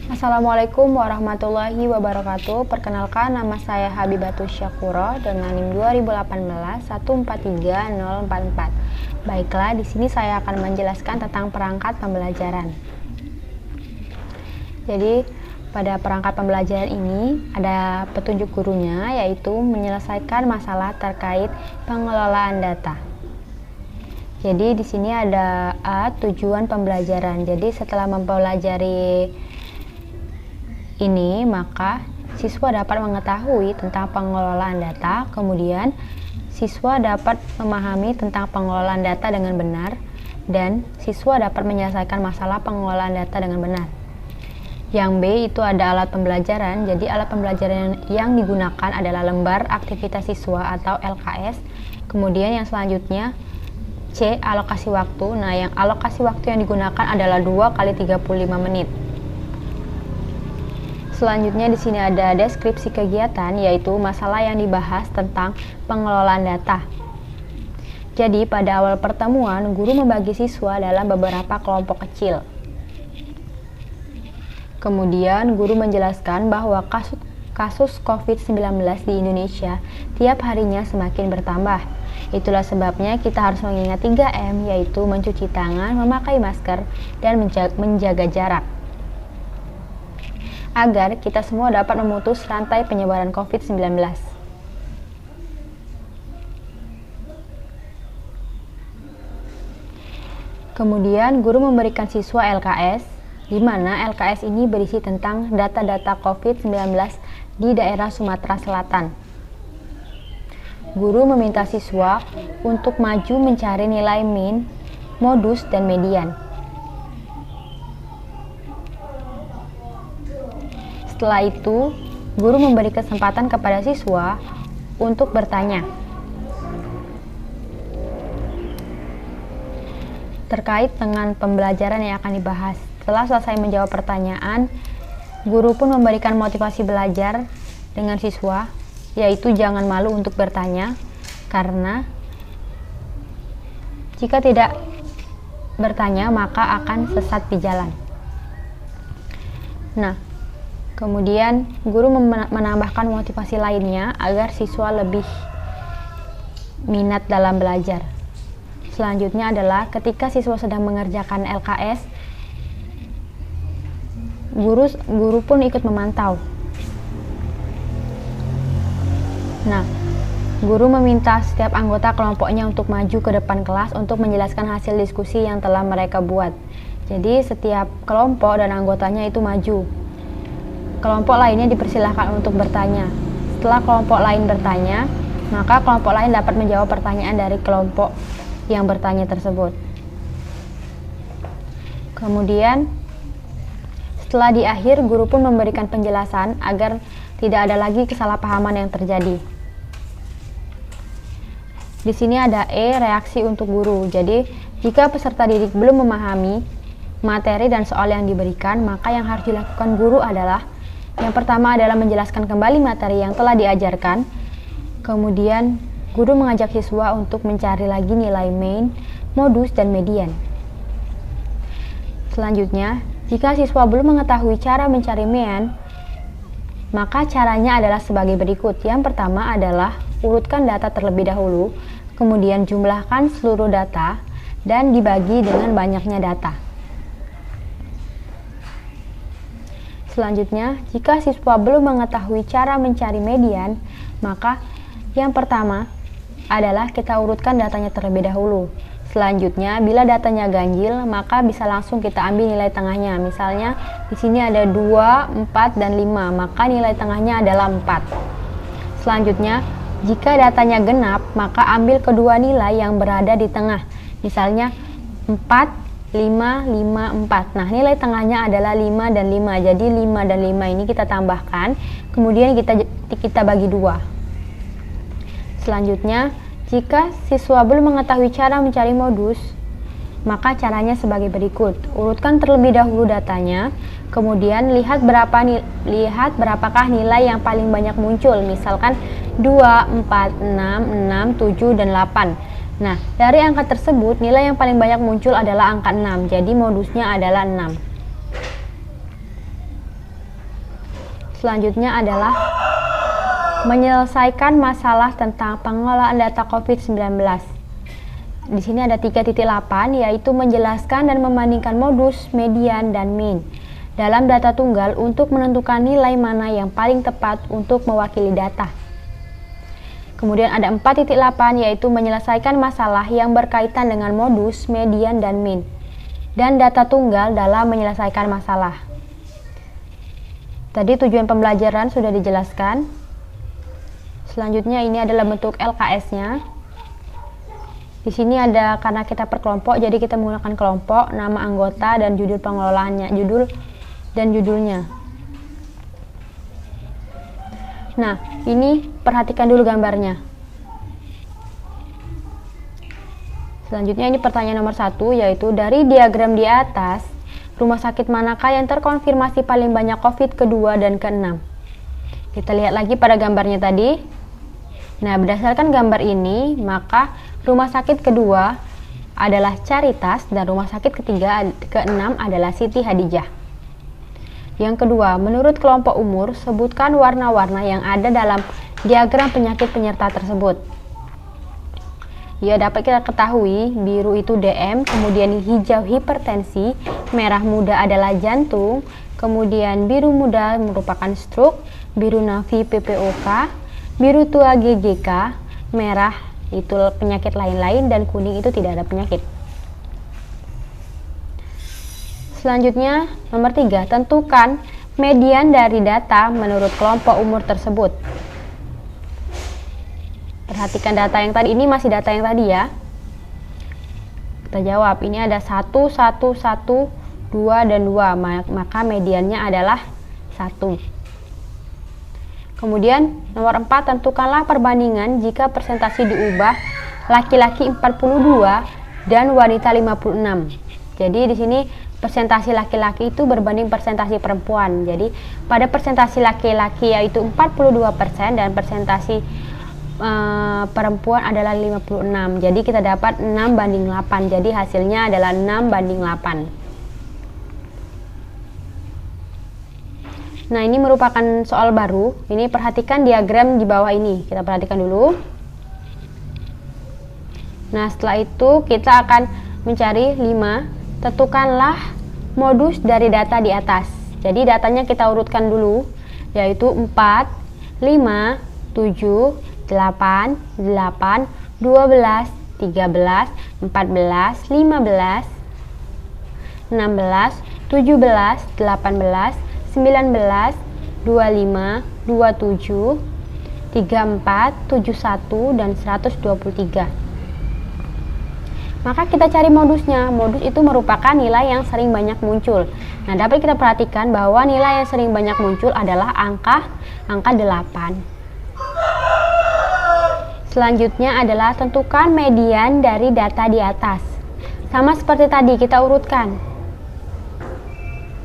Assalamualaikum warahmatullahi wabarakatuh. Perkenalkan, nama saya Habibatus Syakuro dengan NIM 2018 143044. Baiklah, di sini saya akan menjelaskan tentang perangkat pembelajaran. Jadi, pada perangkat pembelajaran ini ada petunjuk gurunya, yaitu menyelesaikan masalah terkait pengelolaan data. Jadi di sini ada tujuan pembelajaran. Jadi setelah mempelajari ini, maka siswa dapat mengetahui tentang pengelolaan data, kemudian siswa dapat memahami tentang pengelolaan data dengan benar, dan siswa dapat menyelesaikan masalah pengelolaan data dengan benar. Yang B itu ada alat pembelajaran. Jadi alat pembelajaran yang digunakan adalah lembar aktivitas siswa atau LKS. Kemudian yang selanjutnya C, alokasi waktu. Nah, yang alokasi waktu yang digunakan adalah 2 kali 35 menit. Selanjutnya di sini ada deskripsi kegiatan, yaitu masalah yang dibahas tentang pengelolaan data. Jadi pada awal pertemuan, guru membagi siswa dalam beberapa kelompok kecil. Kemudian guru menjelaskan bahwa kasus COVID-19 di Indonesia tiap harinya semakin bertambah. Itulah sebabnya kita harus mengingat 3M, yaitu mencuci tangan, memakai masker, dan menjaga jarak, agar kita semua dapat memutus rantai penyebaran COVID-19. Kemudian guru memberikan siswa LKS, di mana LKS ini berisi tentang data-data COVID-19 di daerah Sumatera Selatan. Guru meminta siswa untuk maju mencari nilai min, modus, dan median. Setelah itu, guru memberi kesempatan kepada siswa untuk bertanya terkait dengan pembelajaran yang akan dibahas. Setelah selesai menjawab pertanyaan, guru pun memberikan motivasi belajar dengan siswa, yaitu jangan malu untuk bertanya, karena jika tidak bertanya maka akan sesat di jalan. Nah, kemudian guru menambahkan motivasi lainnya agar siswa lebih minat dalam belajar. Selanjutnya adalah ketika siswa sedang mengerjakan LKS, guru pun ikut memantau. Nah, guru meminta setiap anggota kelompoknya untuk maju ke depan kelas untuk menjelaskan hasil diskusi yang telah mereka buat. Jadi setiap kelompok dan anggotanya itu maju. Kelompok lainnya dipersilahkan untuk bertanya. Setelah kelompok lain bertanya, maka kelompok lain dapat menjawab pertanyaan dari kelompok yang bertanya tersebut. Kemudian setelah di akhir, guru pun memberikan penjelasan agar tidak ada lagi kesalahpahaman yang terjadi. Di sini ada E, reaksi untuk guru. Jadi, jika peserta didik belum memahami materi dan soal yang diberikan, maka yang harus dilakukan guru adalah yang pertama adalah menjelaskan kembali materi yang telah diajarkan. Kemudian, guru mengajak siswa untuk mencari lagi nilai main, modus, dan median. Selanjutnya, jika siswa belum mengetahui cara mencari mean, maka caranya adalah sebagai berikut. Yang pertama adalah urutkan data terlebih dahulu, kemudian jumlahkan seluruh data, dan dibagi dengan banyaknya data. Selanjutnya, jika siswa belum mengetahui cara mencari median, maka yang pertama adalah kita urutkan datanya terlebih dahulu. Selanjutnya, bila datanya ganjil, maka bisa langsung kita ambil nilai tengahnya. Misalnya, di sini ada 2, 4, dan 5, maka nilai tengahnya adalah 4. Selanjutnya, jika datanya genap, maka ambil kedua nilai yang berada di tengah. Misalnya, 4, 5, 5, 4. Nah, nilai tengahnya adalah 5 dan 5. Jadi, 5 dan 5 ini kita tambahkan, kemudian kita bagi 2. Selanjutnya, jika siswa belum mengetahui cara mencari modus, maka caranya sebagai berikut. Urutkan terlebih dahulu datanya, kemudian lihat berapakah nilai yang paling banyak muncul. Misalkan 2, 4, 6, 6, 7, dan 8. Nah, dari angka tersebut, nilai yang paling banyak muncul adalah angka 6. Jadi modusnya adalah 6. Selanjutnya adalah menyelesaikan masalah tentang pengelolaan data COVID-19. Di sini ada 3.8, yaitu menjelaskan dan membandingkan modus, median, dan mean dalam data tunggal untuk menentukan nilai mana yang paling tepat untuk mewakili data. Kemudian ada 4.8, yaitu menyelesaikan masalah yang berkaitan dengan modus, median, dan mean dan data tunggal dalam menyelesaikan masalah. Tadi tujuan pembelajaran sudah dijelaskan. Selanjutnya ini adalah bentuk LKS-nya. Di sini ada, karena kita per kelompok, jadi kita menggunakan kelompok, nama anggota, dan judul pengelolaannya, judul dan judulnya. Nah, ini perhatikan dulu gambarnya. Selanjutnya ini pertanyaan nomor 1, yaitu dari diagram di atas, rumah sakit manakah yang terkonfirmasi paling banyak COVID kedua dan ke-6? Kita lihat lagi pada gambarnya tadi. Nah, berdasarkan gambar ini, maka rumah sakit kedua adalah Caritas dan rumah sakit ketiga ke-6 adalah Siti Hadijah. Yang kedua, menurut kelompok umur, sebutkan warna-warna yang ada dalam diagram penyakit penyerta tersebut. Ya, dapat kita ketahui, biru itu DM, kemudian hijau hipertensi, merah muda adalah jantung, kemudian biru muda merupakan stroke, biru navy PPOK, biru tua GGK, merah itu penyakit lain-lain, dan kuning itu tidak ada penyakit. Selanjutnya, nomor 3, tentukan median dari data menurut kelompok umur tersebut. Perhatikan data yang tadi, ini masih data yang tadi ya. Kita jawab, ini ada 1, 1, 1, 2, dan 2, maka mediannya adalah 1. Kemudian nomor 4, tentukanlah perbandingan jika persentase diubah laki-laki 42 dan wanita 56. Jadi di sini persentase laki-laki itu berbanding persentase perempuan. Jadi pada persentase laki-laki yaitu 42% dan persentase perempuan adalah 56. Jadi kita dapat 6:8. Jadi hasilnya adalah 6:8. Nah, ini merupakan soal baru. Ini perhatikan diagram di bawah ini. Kita perhatikan dulu. Nah, setelah itu kita akan mencari 5. Tentukanlah modus dari data di atas. Jadi datanya kita urutkan dulu, yaitu 4, 5, 7, 8, 8, 12, 13, 14, 15, 16, 17, 18, 19, 25, 27, 34, 71, dan 123. Maka kita cari modusnya. Modus itu merupakan nilai yang sering banyak muncul. Nah, dapat kita perhatikan bahwa nilai yang sering banyak muncul adalah angka 8. Selanjutnya adalah tentukan median dari data di atas. Sama seperti tadi, kita urutkan.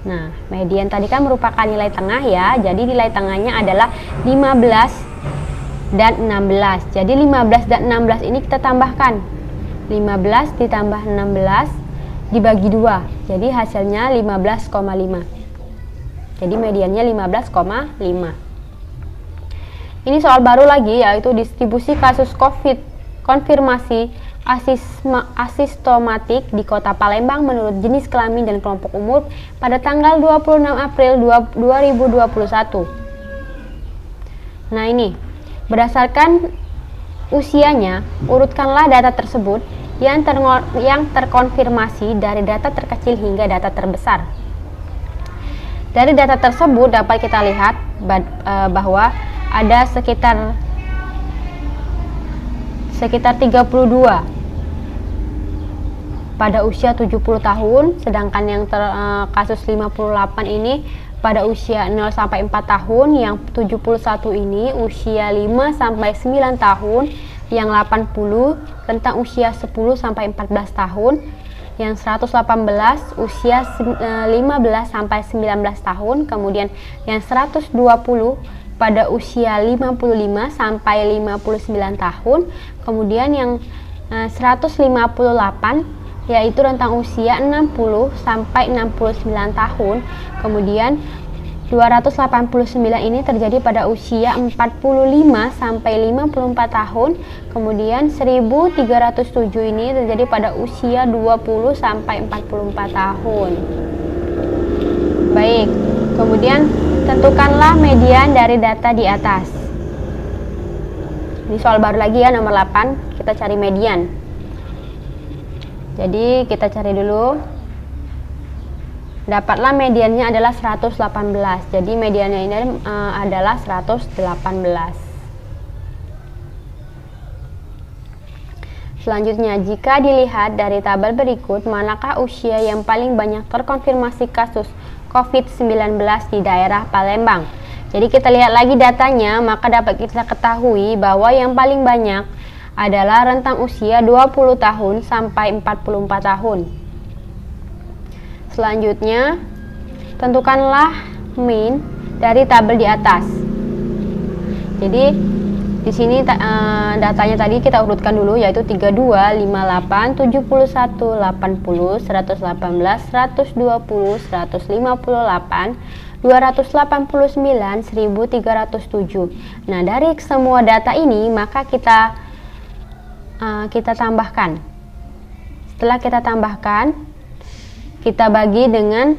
Nah, median tadi kan merupakan nilai tengah ya. Jadi nilai tengahnya adalah 15 dan 16. Jadi 15 dan 16 ini kita tambahkan. 15 ditambah 16 dibagi 2. Jadi hasilnya 15,5. Jadi mediannya 15,5. Ini soal baru lagi, yaitu distribusi kasus COVID konfirmasi asistomatik di Kota Palembang menurut jenis kelamin dan kelompok umur pada tanggal 26 April 2021. Nah, ini berdasarkan usianya, urutkanlah data tersebut yang terkonfirmasi dari data terkecil hingga data terbesar. Dari data tersebut dapat kita lihat bahwa ada sekitar 32 pada usia 70 tahun, sedangkan yang kasus 58 ini pada usia 0 sampai 4 tahun, yang 71 ini usia 5 sampai 9 tahun, yang 80 tentang usia 10 sampai 14 tahun, yang 118 usia 15 sampai 19 tahun, kemudian yang 120 pada usia 55 sampai 59 tahun, kemudian yang 158 yaitu rentang usia 60 sampai 69 tahun, kemudian 289 ini terjadi pada usia 45 sampai 54 tahun. Kemudian 1307 ini terjadi pada usia 20 sampai 44 tahun. Baik, kemudian tentukanlah median dari data di atas. Ini soal baru lagi ya, nomor 8, kita cari median. Jadi kita cari dulu. Dapatlah mediannya adalah 118. Jadi mediannya ini adalah 118. Selanjutnya, jika dilihat dari tabel berikut, manakah usia yang paling banyak terkonfirmasi kasus COVID-19 di daerah Palembang? Jadi kita lihat lagi datanya, maka dapat kita ketahui bahwa yang paling banyak adalah rentang usia 20 tahun sampai 44 tahun. Selanjutnya, tentukanlah min dari tabel di atas. Jadi di sini datanya tadi kita urutkan dulu, yaitu 32, 58, 71, 80, 118, 120, 158, 289, 1307. Nah, dari semua data ini maka kita tambahkan. Setelah kita tambahkan, kita bagi dengan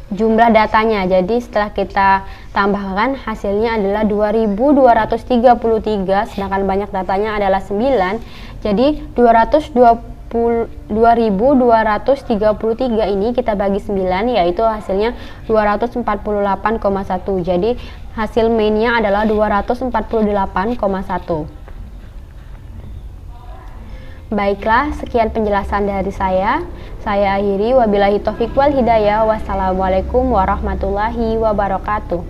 jumlah datanya. Jadi setelah kita tambahkan, hasilnya adalah 2233, sedangkan banyak datanya adalah 9. Jadi 2233 ini kita bagi 9, yaitu hasilnya 248,1. Jadi hasil mainnya adalah 248,1. Baiklah, sekian penjelasan dari saya. Saya akhiri, wabillahi taufiq wal hidayah. Wassalamualaikum warahmatullahi wabarakatuh.